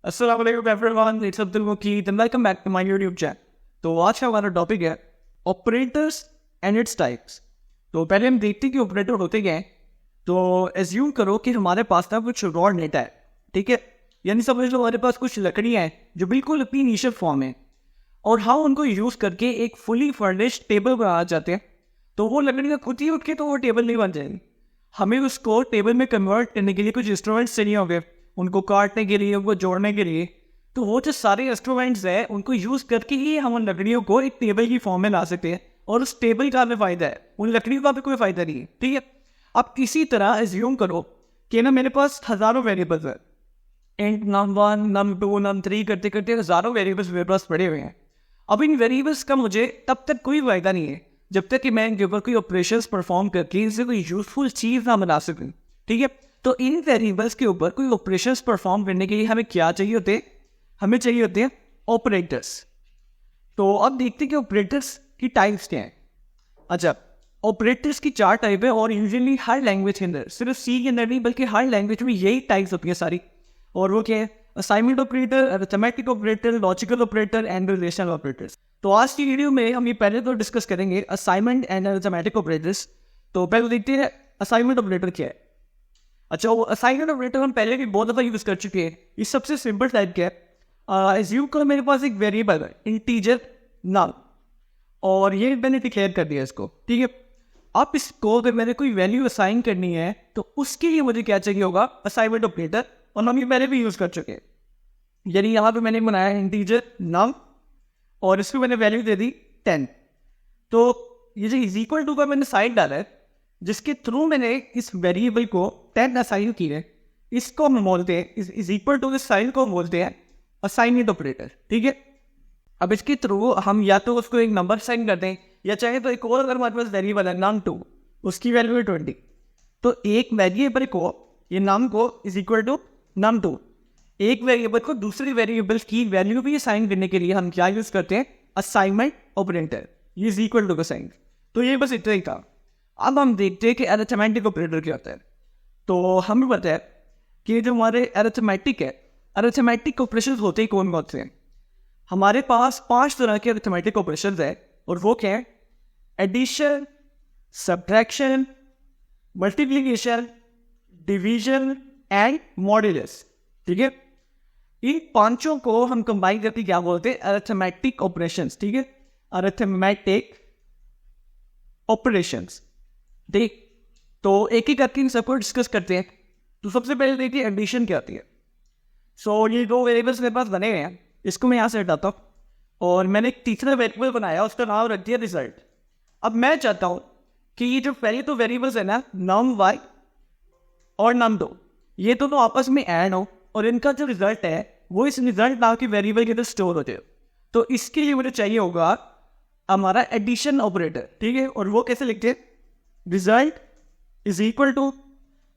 अस्सलाम वालेकुम everyone, it's Abdul Muqeet and welcome back to my YouTube channel. तो आज का हमारा टॉपिक है ऑपरेटर्स एंड इट्स टाइप्स। तो पहले हम देखते हैं कि ऑपरेटर होते क्या हैं। तो एज्यूम करो कि हमारे पास ना कुछ रॉड नेटा है, ठीक है, यानी समझ लो हमारे पास कुछ लकड़ियाँ हैं जो बिल्कुल अपनी इनिशियल फॉर्म है और हम उनको यूज़ करके एक फुली फर्निश्ड टेबल बनाना चाहते हैं। तो वो लकड़ियाँ खुद ही उठ के तो वो टेबल नहीं बन जाएगी, हमें उसको टेबल में कन्वर्ट करने के लिए कुछ इंस्ट्रूमेंट्स चाहिए होंगे, उनको काटने के लिए, उनको जोड़ने के लिए। तो वो जो सारे इंस्ट्रूमेंट्स हैं उनको यूज़ करके ही हम उन लकड़ियों को एक टेबल की फॉर्म में ला सकते हैं और उस टेबल का हमें फ़ायदा है, उन लकड़ियों का भी कोई फ़ायदा नहीं है, ठीक है। अब इसी तरह एज्यूम करो कि ना मेरे पास हज़ारों वेरिएबल्स हैं, and num one num two num three करते करते हज़ारों वेरिएबल्स मेरे पास पड़े हुए हैं। अब इन वेरिएबल्स का मुझे तब तक कोई फ़ायदा नहीं है जब तक कि मैं इनके ऊपर कोई ऑपरेशंस परफॉर्म करके इनसे कोई यूजफुल चीज़ ना बना सकूँ, ठीक है। तो इन वेरिएबल्स के ऊपर कोई ऑपरेशंस परफॉर्म करने के लिए हमें क्या चाहिए होते हैं? हमें चाहिए होते हैं ऑपरेटर्स। तो अब देखते हैं कि ऑपरेटर्स की टाइप्स क्या हैं। अच्छा, ऑपरेटर्स की 4 टाइप है और यूजुअली हर लैंग्वेज के अंदर, सिर्फ सी के अंदर नहीं बल्कि हर लैंग्वेज में यही टाइप्स होती है सारी। और वो क्या है? Assignment operator, arithmetic operator, logical operator and relational operators. तो आज की वीडियो में हम ये पहले तो डिस्कस करेंगे असाइनमेंट एंड अरिथमेटिक ऑपरेटर्स। तो पहले देखते हैं असाइनमेंट ऑपरेटर क्या है। अच्छा, वो असाइनमेंट ऑपरेटर हम पहले भी बहुत दफ़ा यूज़ कर चुके हैं। ये सबसे सिंपल टाइप क्या है? एज्यूम करो मेरे पास एक वेरिएबल है इंटीजर नल और ये मैंने डिक्लेयर कर दिया इसको, ठीक है। अब इसको अगर मैंने कोई वैल्यू असाइन करनी है तो उसके लिए मुझे क्या चाहिए होगा? Assignment operator. और हम ये पहले भी यूज़ कर चुके हैं। यानी यहाँ पे मैंने बनाया इंटीजर नम और इसको मैंने वैल्यू दे दी 10। तो ये जो इज इक्वल टू का मैंने साइन डाला है जिसके थ्रू मैंने इस वेरिएबल को 10 असाइन की है, इसको हम बोलते हैं, इज इक्वल टू इस साइन को हम बोलते हैं असाइनमेंट ऑपरेटर, ठीक है। अब इसके थ्रू हम या तो उसको एक नंबर साइन कर दें या चाहे तो एक और अगर हमारे पास वेरिएबल है नम 2, उसकी वैल्यू है 20। तो एक वेरिएबल को, ये नम को इज इक्वल टू नम 2, एक वेरिएबल को दूसरी वेरिएबल की वैल्यू भी असाइन करने के लिए हम क्या यूज करते हैं? Assignment operator. ये इज इक्वल टू का साइन। तो ये बस इतना ही था। अब हम देखते हैं कि अरिथमेटिक ऑपरेटर क्या होता है। तो हमें पता है कि जो हमारे अरिथमेटिक है, अरिथमेटिक ऑपरेशन होते ही कौन कौन से हैं? हमारे पास 5 तरह के अरिथमेटिक ऑपरेशन है और वो क्या है? Addition, subtraction, multiplication, division and modulus, ठीक है। इन पांचों को हम कंबाइन करके क्या बोलते हैं? अरिथमेटिक ऑपरेशंस, ठीक है, अरिथमेटिक ऑपरेशंस। ठीक, तो एक एक करके इन सबको डिस्कस करते हैं। तो सबसे पहले देखिए एडिशन क्या होती है। सो ये 2 वेरिएबल्स मेरे पास बने हुए हैं, इसको मैं यहाँ से हटाता हूँ और मैंने एक तीसरा वेरिएबल बनाया, उसका नाम रख दिया रिजल्ट। अब मैं चाहता हूँ कि ये जो पहले तो वेरिएबल्स है ना, नम वाई और नम 2, ये दोनों आपस में ऐड हो और इनका जो रिजल्ट है वो इस रिजल्ट नाम के वेरिएबल के अंदर स्टोर हो जाए। तो इसके लिए मुझे चाहिए होगा हमारा एडिशन ऑपरेटर, ठीक है। और वो कैसे लिखते हैं? Result is equal to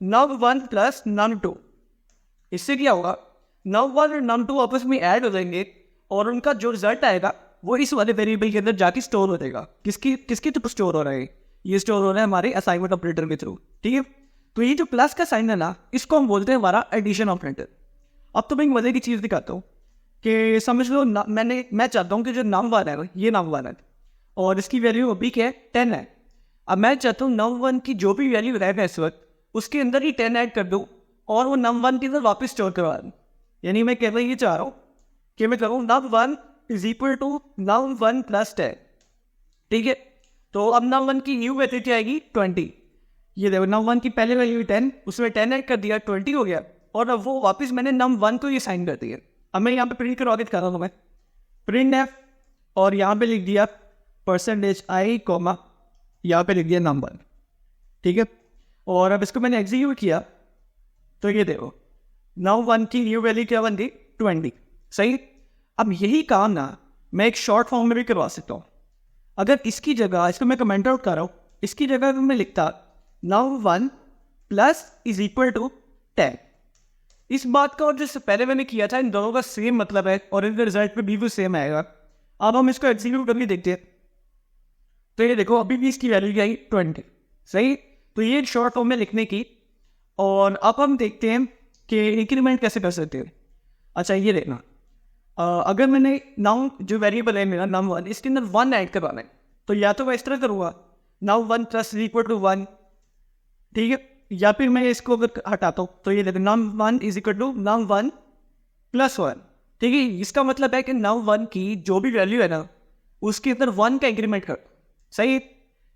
num 1 plus num 2। इससे क्या होगा? नम 1 और नम 2 आपस में ऐड हो जाएंगे और उनका जो रिजल्ट आएगा वो इस वाले वेरिएबल के अंदर जाके स्टोर हो जाएगा। किसके थ्रू स्टोर हो रहा है? ये स्टोर हो रहा है हमारे असाइनमेंट ऑपरेटर के थ्रू, ठीक है। तो ये जो प्लस का साइन है ना, इसको हम बोलते हैं हमारा एडिशन ऑपरेटर। अब तो मैं एक मजे की चीज़ दिखाता हूँ कि समझ लो मैं चाहता हूँ कि जो नम 1 है ये नम 1 है और इसकी वैल्यू अभी क्या है? 10 है। अब मैं चाहता हूँ नम 1 की जो भी वैल्यू रहेगा इस वक्त उसके अंदर ही 10 ऐड कर दूँ और वो नम 1 के अंदर वापस स्टोर करवा दूँ। यानी मैं कहना ये चाह रहा हूँ कि मैं करूँ num 1 is equal to num 1 plus 10, ठीक है। तो अब नम 1 की न्यू वैल्यू क्या आएगी? 20। ये देखो नम 1 की पहले वैल्यू 10, उसमें 10 ऐड कर दिया, 20 हो गया और अब वो वापस मैंने नम 1 को ये साइन कर दिया। अब मैं यहाँ पे प्रिंट करवा के दिखा रहा हूँ मैं, प्रिंट एफ और यहाँ पे लिख दिया %i कॉमा यहाँ पे लिख दिया नम 1, ठीक है। और अब इसको मैंने एग्जीक्यूट किया तो ये देखो नम 1 की न्यू वैल्यू क्या बन गई? 20, सही। अब यही काम ना मैं एक शॉर्ट फॉर्म में भी करवा सकता हूँ। अगर इसकी जगह, इसको मैं कमेंट आउट कर रहा हूँ, इसकी जगह मैं लिखता नम 1 प्लस इज इक्वल टू 10। इस बात का और जिससे पहले मैंने किया था इन दोनों का सेम मतलब है और इनका रिजल्ट पे भी सेम आएगा। अब हम इसको एग्जीक्यूट करके देखते हैं। तो ये देखो अभी भी इसकी वैल्यू क्या आई? 20, सही। तो ये शॉर्ट फॉर्म में लिखने की। और अब हम देखते हैं कि इंक्रीमेंट कैसे कर सकते हैं। अच्छा ये देखना, अगर मैंने नाउ जो वेरिएबल है मेरा नम वन, इसके अंदर वन ऐड करवाना है, तो या तो मैं इस तरह करूँगा now one plus equal to one, ठीक है, या फिर मैं इसको अगर हटाता हूँ तो ये देखो num one is equal to num one plus one, ठीक है। इसका मतलब है कि नम वन की जो भी वैल्यू है ना उसके अंदर वन का इंक्रीमेंट कर, सही है।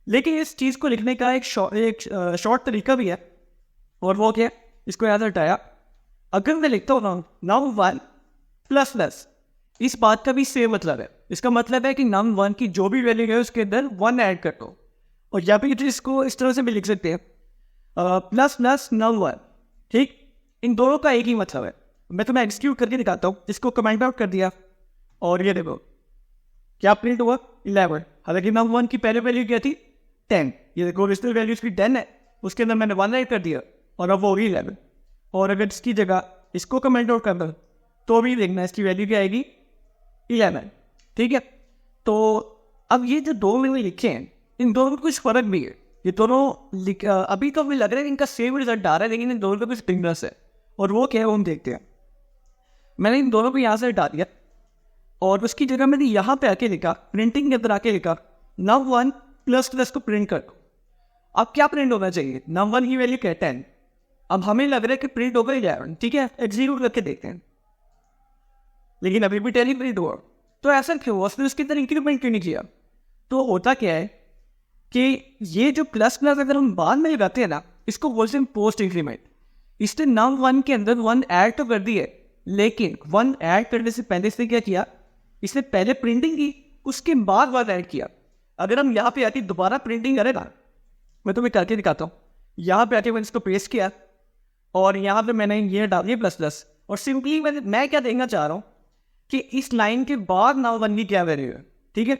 लेकिन इस चीज़ को लिखने का एक शॉर्ट तरीका भी है, और वो क्या है, इसको याद हटाया, अगर मैं लिखता हूँ ना नम वन प्लस प्लस, इस बात का भी सेम मतलब है। इसका मतलब है कि नम वन की जो भी वैल्यू है उसके अंदर वन ऐड कर दो, और या फिर इसको इस तरह से भी लिख सकते हैं प्लस प्लस नम वन, ठीक। इन दोनों का एक ही मतलब है। मैं तुम्हें एग्जीक्यूट करके दिखाता हूँ, इसको कमेंट आउट कर दिया और ये देखो क्या प्रिंट हुआ 11, हालांकि नम वन की पहले वैल्यू क्या थी 10, ये देखो ओरिजिनल वैल्यू इसकी 10 है, उसके अंदर मैंने वन ऐड कर दिया और अब वो होगी 11। और अगर इसकी जगह इसको कमेंट आउट कर दो तो भी देखना इसकी वैल्यू क्या आएगी 11, ठीक है। तो अब ये जो दो मैंने लिखे हैं इन दोनों में कुछ फर्क भी है, ये दोनों अभी तो हमें लग रहा है इनका सेम रिजल्ट आ रहा है, लेकिन इन दोनों का कुछ डिफरेंस है, और वो क्या है वो हम देखते हैं। मैंने इन दोनों को यहाँ से हटा दिया और उसकी जगह मैंने यहाँ पे आके लिखा, प्रिंटिंग के अंदर आके लिखा नम वन प्लस प्लस को प्रिंट कर दो। अब क्या प्रिंट होना चाहिए, नम वन की वैल्यू क्या है 10, अब हमें लग रहा है कि प्रिंट होगा 11, ठीक है, एग्जीक्यूट करके देखते हैं, लेकिन अभी भी 10 ही प्रिंट हुआ। तो ऐसा क्यों, उसने उसके अंदर इंक्रीमेंट क्यों नहीं किया। तो होता क्या है कि ये जो प्लस प्लस अगर हम बाद में लगाते हैं ना, इसको बोलते हैं पोस्ट इंक्रीमेंट। इसने नम वन के अंदर वन ऐड तो कर दी है, लेकिन वन ऐड करने से पहले इसने क्या किया, इसने पहले प्रिंटिंग की उसके बाद वन ऐड किया। अगर हम यहाँ पे आके दोबारा प्रिंटिंग करें ना, मैं तुम्हें करके दिखाता हूँ, यहाँ पे आके मैंने इसको पेस्ट किया और यहाँ पे मैंने ये डाल दिया प्लस प्लस, और सिंपली मैं क्या देखना चाह रहा हूँ कि इस लाइन के बाद नम वन की क्या वैल्यू है, ठीक है।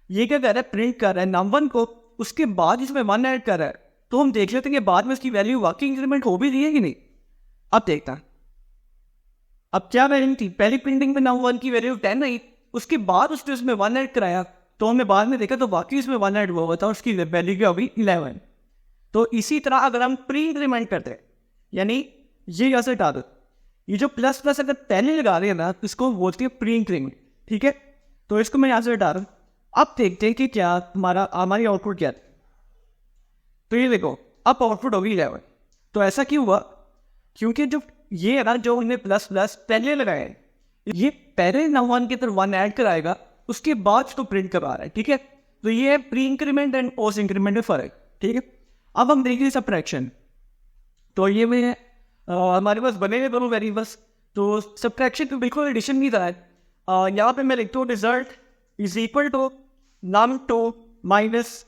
ये क्या कर रहा है, प्रिंट कर रहा है नम वन को, उसके बाद इसमें वन ऐड कर रहा है, तो हम देख लेते हैं कि बाद में उसकी वैल्यू वाकई इंक्रीमेंट हो भी रही है कि नहीं। अब देखता है अब क्या वैल्यू थी, पहली प्रिंटिंग में नम वन की वैल्यू 10 रही, उसके बाद उसने उसमें वन ऐड कराया, तो हमने बाद में देखा तो वाकई इसमें वन ऐड हुआ था, उसकी वैल्यू क्या होगी 11। तो इसी तरह अगर हम प्री इंक्रीमेंट करते हैं, यानी ये कैसे हटा दो, ये जो प्लस प्लस अगर पहले लगा रहे हैं ना तो इसको बोलते हैं प्री इंक्रीमेंट, ठीक है। तो इसको मैं यहाँ से हटा रहा हूँ। अब देखते हैं कि क्या हमारी आउटपुट क्या है। तो ये देखो अब आउटपुट होगी 11। तो ऐसा क्यों हुआ, क्योंकि जो ये है ना, जो हमने प्लस प्लस पहले लगाया है, ये पहले नम वन के अंदर वन ऐड कराएगा, उसके बाद इसको प्रिंट करवा रहा है, ठीक है। तो ये है pre increment and post increment में फर्क, ठीक है। अब हम देखिए सब्ट्रैक्शन, तो ये में हमारे पास बने हैं दोनों वेरिएबल्स, तो सब्ट्रैक्शन तो बिल्कुल एडिशन की तरह है। यहाँ पे मैं लिखता हूँ result is equal to num two minus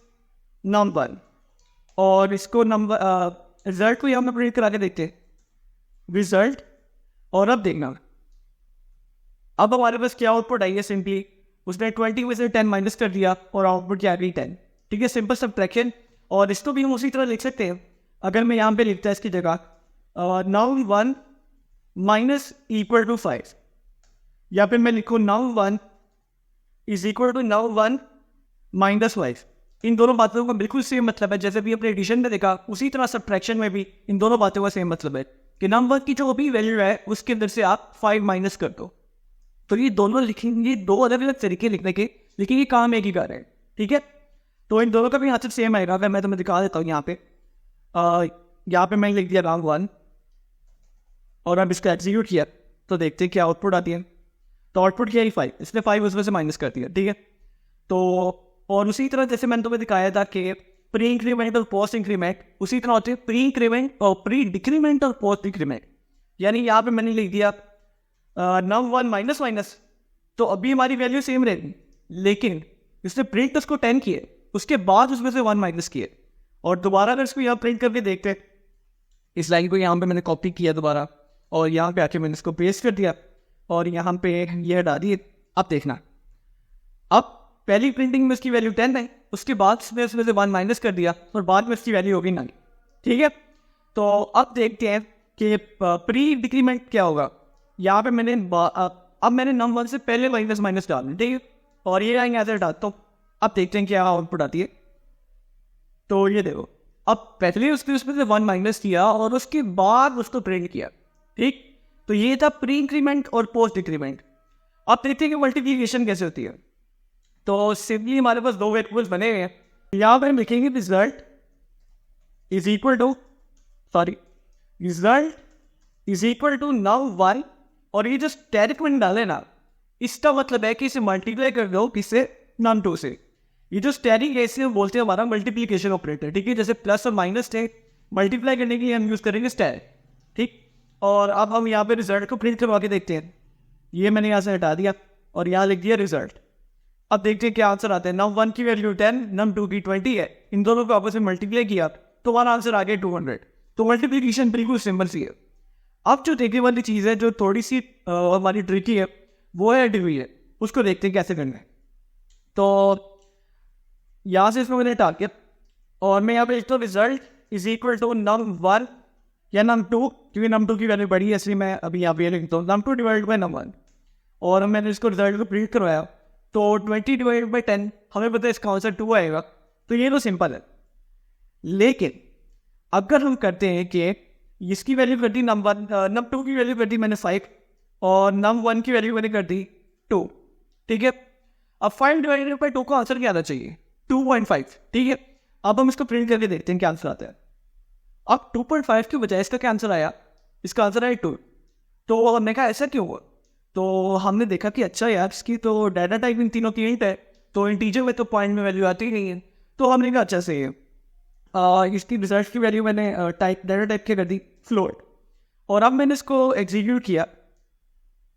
num one, और इसको नंबर रिजल्ट को यहाँ पे प्रिंट करा के देखते हैं रिजल्ट, और अब देखना अब हमारे पास क्या आउटपुट आई है, सिंपली उसने 20 में से 10 माइनस कर दिया और आउटपुट क्या आ गई 10, ठीक है, सिंपल सब्ट्रैक्शन। और इसको भी हम उसी तरह लिख सकते हैं, अगर मैं यहाँ पे लिखता है इसकी जगह num one minus equal to 5, या फिर मैं लिखूँ num one is equal to num one minus 5। इन दोनों बातों का बिल्कुल सेम मतलब है, जैसे भी अपने एडिशन में देखा उसी तरह सब्ट्रैक्शन में भी इन दोनों बातों का सेम मतलब है कि नम वन की जो भी वैल्यू है उसके अंदर से आप 5 माइनस कर दो। तो ये दोनों लिखेंगे, दो अलग अलग तरीके लिखने के, लेकिन ये काम एक ही कर रहे हैं, ठीक है। तो इन दोनों का भी यहाँ से सेम आएगा। अगर मैं तुम्हें दिखा देता हूँ, यहाँ पे मैंने लिख दिया नम वन और अब इसका एग्जीक्यूट किया तो देखते हैं क्या आउटपुट आती है। तो आउटपुट क्या है 5, इसने 5 उसमें से माइनस कर दिया, ठीक है। तो और उसी तरह जैसे मैंने तुम्हें दिखाया था कि प्री इंक्रीमेंट और पोस्ट इंक्रीमेंट उसी तरह होते हैं, प्री इंक्रीमेंट और प्री डिक्रीमेंट और पोस्ट डिक्रीमेंट। यानी यहाँ पे मैंने लिख दिया नम वन माइनस माइनस, तो अभी हमारी वैल्यू सेम रहेगी, लेकिन इसने प्रिंट उसको 10 किए, उसके बाद उसमें से 1 माइनस किए। और दोबारा अगर इसको यहाँ प्रिंट करके देखते, इस लाइन को यहाँ पे मैंने कॉपी किया दोबारा और यहाँ पे आके मैंने इसको पेस्ट कर दिया और यहाँ पे ये हटा दिए। अब देखना, अब पहली प्रिंटिंग में उसकी वैल्यू 10 है, उसके बाद उसमें से 1 माइनस कर दिया और बाद में उसकी वैल्यू होगी 9, ठीक है। तो अब देखते हैं कि प्री डिक्रीमेंट क्या होगा। यहाँ पे मैंने अब मैंने नम वन से पहले माइनस माइनस डालना, ठीक है, और ये लाइन ऐसे हटाता हूँ। अब देखते हैं क्या आउटपुट आती है। तो ये देखो, अब पहले उसने उसमें से 1 माइनस किया और उसके बाद उसको प्रिंट किया, ठीक। तो ये था प्री इंक्रीमेंट और पोस्ट इंक्रीमेंट। अब देखते हैं कि मल्टीप्लिकेशन कैसे होती है। तो सिंपली हमारे पास दो वेरिएबल्स बने हुए हैं, यहाँ पर हम लिखेंगे result is equal to num1, और ये जो स्टेटमेंट डाले ना, इसका मतलब है कि इसे मल्टीप्लाई कर दो किससे, num2 से। ये जो स्टेरिंग है इसे हम बोलते हैं हमारा मल्टीप्लिकेशन ऑपरेटर, ठीक है। जैसे प्लस और माइनस थे, मल्टीप्लाई करने के लिए हम यूज करेंगे स्टेर, ठीक। और अब हम यहाँ पे रिजल्ट को प्रिंट करवा के देखते हैं। ये मैंने यहाँ से हटा दिया और यहाँ लिख दिया रिजल्ट। अब देखते हैं क्या आंसर आता है। num1 की वैल्यू 10, num2 की 20 है, इन दोनों को आपस में मल्टीप्लाई किया तो हमारा आंसर आ गया 200। तो मल्टीप्लिकेशन बिल्कुल सिंपल सी है। अब जो देखने वाली चीज़ है जो थोड़ी सी हमारी ट्रिकी है वो है डिवीजन। उसको देखते हैं कैसे करना है। तो यहाँ से इसमें मैंने हटा के और मैं यहाँ पे लिखता हूँ result is equal to num1 या num2, क्योंकि num2 की वैल्यू बड़ी है इसलिए मैं अभी यहाँ पे लिखता हूँ num2 डिवाइड बाई num1। और मैंने इसको रिजल्ट को प्रिंट करवाया तो 20 डिवाइड बाई 10, हमें पता है इसका आंसर 2 आएगा। तो ये तो सिंपल है। लेकिन अगर हम करते हैं कि इसकी वैल्यू कर दी num2 की वैल्यू कर दी मैंने 5 और num1 की वैल्यू मैंने कर दी 2, ठीक है। अब 5 डिवाइडेड बाई 2 का आंसर क्या आना चाहिए, 2.5, ठीक है। अब हम इसको प्रिंट करके देखते हैं क्या आंसर आता है। अब 2.5 के बजाय इसका क्या आंसर आया, इसका आंसर आया 2। तो हमने कहा ऐसा क्यों हुआ, तो हमने देखा कि अच्छा यार इसकी तो डाटा टाइप इन तीनों की इंट है, तो इंटीजर में तो पॉइंट में वैल्यू आती ही नहीं है। तो हमने कहा अच्छा सही है, इसकी रिजल्ट की वैल्यू मैंने डाटा टाइप के कर दी फ्लोट। और अब मैंने इसको एग्जीक्यूट किया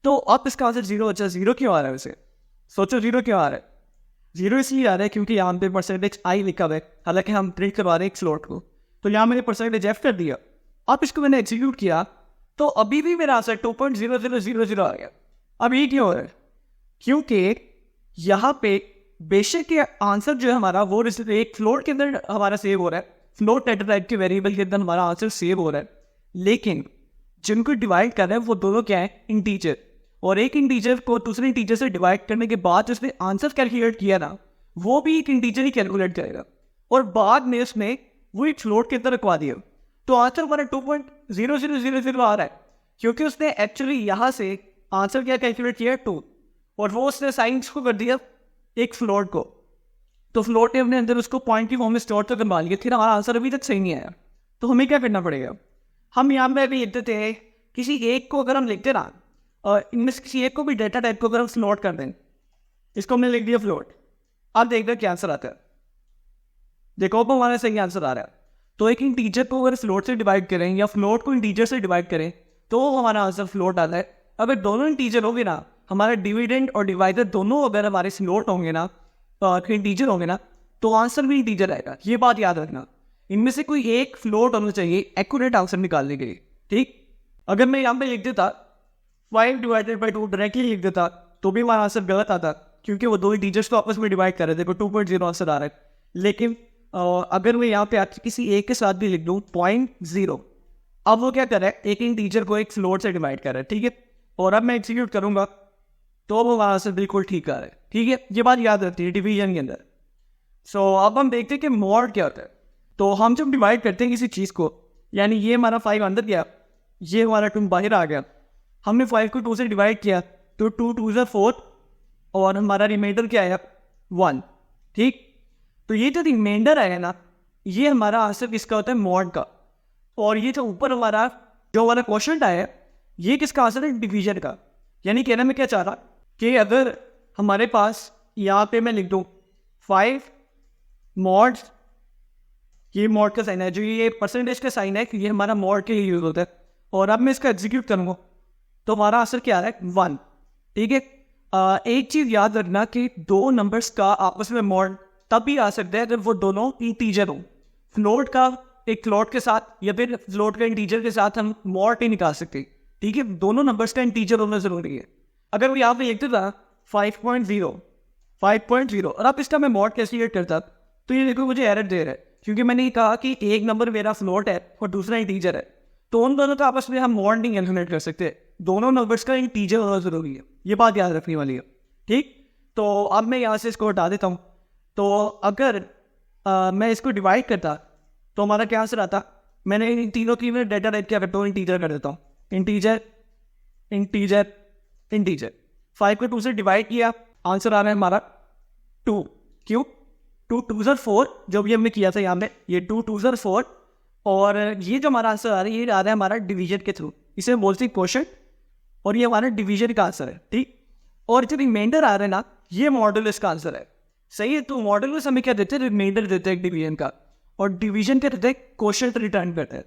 तो अब इसका आंसर 0। अच्छा 0 क्यों आ रहा है वैसे, सोचो 0 क्यों आ रहा है। 0 इसलिए आ रहा है क्योंकि यहाँ पे परसेंटेज आई लिखा हुआ है, हालांकि हम प्रिंट करवा रहे हैं एक फ्लोट को। तो यहाँ मैंने परसेंटेज एफ कर दिया। अब इसको मैंने एग्जीक्यूट किया तो अभी भी मेरा आंसर 2.0000 आ गया। अब ये क्यों हो रहा है, क्योंकि यहाँ पे बेशक ये आंसर जो है हमारा वो एक फ्लोट के अंदर हमारा सेव हो रहा है, फ्लोट डेटा टाइप के वेरिएबल के अंदर हमारा आंसर सेव हो रहा है, लेकिन जिनको डिवाइड कर रहा है वो दोनों क्या है, इंटीजर। और एक इंटीजर को दूसरे इंटीजर से डिवाइड करने के बाद उसने आंसर कैलकुलेट किया ना, वो भी एक इंटीजर ही कैलकुलेट करेगा और बाद में उसने वो एक फ्लोट के अंदर रखवा दिया। तो आंसर हमारा 2.0000 आ रहा है क्योंकि उसने एक्चुअली यहाँ से आंसर क्या कैलकुलेट किया 2 और वो उसने साइंस को कर दिया एक फ्लोट को। तो फ्लोट ने अपने अंदर उसको पॉइंट की फॉर्म में स्टोर तो करवा लिया, फिर हमारा आंसर अभी तक सही नहीं आया। तो हमें क्या करना पड़ेगा, हम यहाँ पे अभी लिखते थे किसी एक को अगर हम लिखते ना, इनमें से किसी एक को भी डेटा टाइप को अगर हम फ्लोट कर दें, इसको हमने लिख दिया फ्लोट। अब देखते क्या आंसर आता है। देखो अब हमारा सही आंसर आ रहा है। तो एक इंटीजर को अगर फ्लोट से डिवाइड करें या फ्लोट को इंटीजर से डिवाइड करें तो हमारा आंसर फ्लोट आता है। अगर दोनों इंटीजर होंगे ना, हमारा डिविडेंड और डिवाइडर दोनों अगर हमारे फ्लोट होंगे ना, इंटीजर होंगे ना, तो आंसर भी इंटीजर आएगा। ये बात याद रखना, इनमें से कोई एक फ्लोट होना चाहिए एक्यूरेट आंसर निकालने के लिए, ठीक। अगर मैं यहाँ पे लिख देता 5 डिवाइडेड बाई 2 डायरेक्टली लिख देता तो भी हमारा आंसर गलत आता, क्योंकि वो दो इंटीजर्स को आपस में डिवाइड कर रहे थे, 2.0 आंसर आ रहा है। लेकिन अगर मैं यहाँ पे आके किसी एक के साथ भी लिख दूँ 0.0, अब वो क्या कर रहा है, एक इंटीजर को एक फ्लोट से डिवाइड कर रहा है, ठीक है। और अब मैं एग्जीक्यूट करूंगा तो वो वहां से बिल्कुल ठीक आ रहा है, ठीक है। ये बात याद रखती है डिवीजन के अंदर। सो अब हम देखते हैं कि मॉड क्या होता है। तो हम जब डिवाइड करते हैं किसी चीज़ को, यानी ये हमारा 5 अंदर गया, ये हमारा 2 बाहर आ गया, हमने 5 को 2 से डिवाइड किया तो 2 2 ज़ा 4 और हमारा रिमाइंडर क्या आया 1, ठीक। तो ये जो रिमाइंडर आया ना, ये हमारा आंसर किसका होता है, मॉड का। और ये जो ऊपर हमारा क्वेश्चन आया, ये किसका आंसर है, डिवीजन का। यानी कहना मैं क्या चाह रहा कि अगर हमारे पास यहाँ पे मैं लिख दूँ 5 मॉड, ये मॉड का साइन है, जो ये परसेंटेज का साइन है, ये हमारा मॉड के लिए यूज होता है। और अब मैं इसका एग्जीक्यूट करूँगा तो हमारा आंसर क्या आ रहा है 1, ठीक है। एक चीज़ याद रखना कि दो नंबर्स का आपस में मॉड तभी आ सकता है अगर वो दोनों इंटीजर हो। फ्लोट का एक फ्लोट के साथ या फिर फ्लोट का इंटीजर के साथ हम मॉड नहीं निकाल सकते, ठीक है। दोनों नंबर्स का इंटीजर होना जरूरी है। अगर वो यहाँ पे लिखते था 5.0 और अब इसका मैं मॉड कैलकुलेट करता तो ये देखो मुझे एरर दे रहा है, क्योंकि मैंने ये कहा कि एक नंबर मेरा फ्लोट है और दूसरा इंटीजर है, तो उन दोनों का आपस में हम मॉड नहीं कैलकुलेट कर सकते। दोनों नंबर्स का इंटीजर होना जरूरी है, ये बात याद रखने वाली है, ठीक। तो अब मैं यहाँ से इसको हटा देता हूँ। तो अगर मैं इसको डिवाइड करता तो हमारा क्या आंसर आता, मैंने इन तीनों की मैं डेटा टाइप क्या करता हूँ, इंटीजर कर देता हूँ। इंटीजर इंटीजर इंटीजर 5 को 2 से डिवाइड किया, आंसर आ रहा है हमारा 2। क्यों? 2 2 सर 4, जो भी हमने किया था यहाँ पे, ये 2 2 सर 4, और ये जो हमारा आंसर आ रहा है ये आ रहा है हमारा डिवीजन के थ्रू, इसे बोलते हैं क्वोशंट, और ये हमारा डिवीजन का आंसर है, ठीक। और जो रिमाइंडर आ रहा है ना, ये मॉडुलस का आंसर है, सही है। तो मॉडुलस हमें क्या देते हैं? रिमाइंडर देते हैं डिवीजन का, और डिवीजन क्या देते हैं? क्वोशंट रिटर्न करते हैं।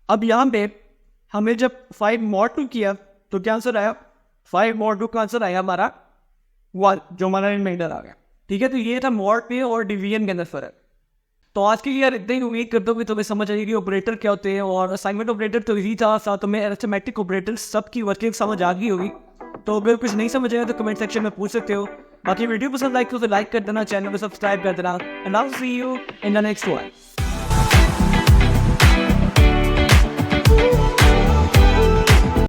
अब यहाँ पे हमें जब 5 mod 2 किया तो क्या आंसर आया? 5 mod 2 का आंसर आया हमारा 1, जो हमारा रिमाइंडर आ गया, ठीक है। तो ये था मॉड पे और डिवीजन के अंदर फर्क। तो आज के लिए यार इतना ही, उम्मीद करता हूँ कि तुम्हें समझ आएगी ऑपरेटर क्या होते हैं, और असाइनमेंट ऑपरेटर तो इजी था, साथ में अरिथमेटिक ऑपरेटर सबकी वर्किंग समझ आ गई होगी। तो अगर कुछ नहीं समझ आया तो कमेंट सेक्शन में पूछ सकते हो। बाकी वीडियो पसंद आए तो लाइक कर देना, चैनल को सब्सक्राइब कर देना, and I will see you in the next one.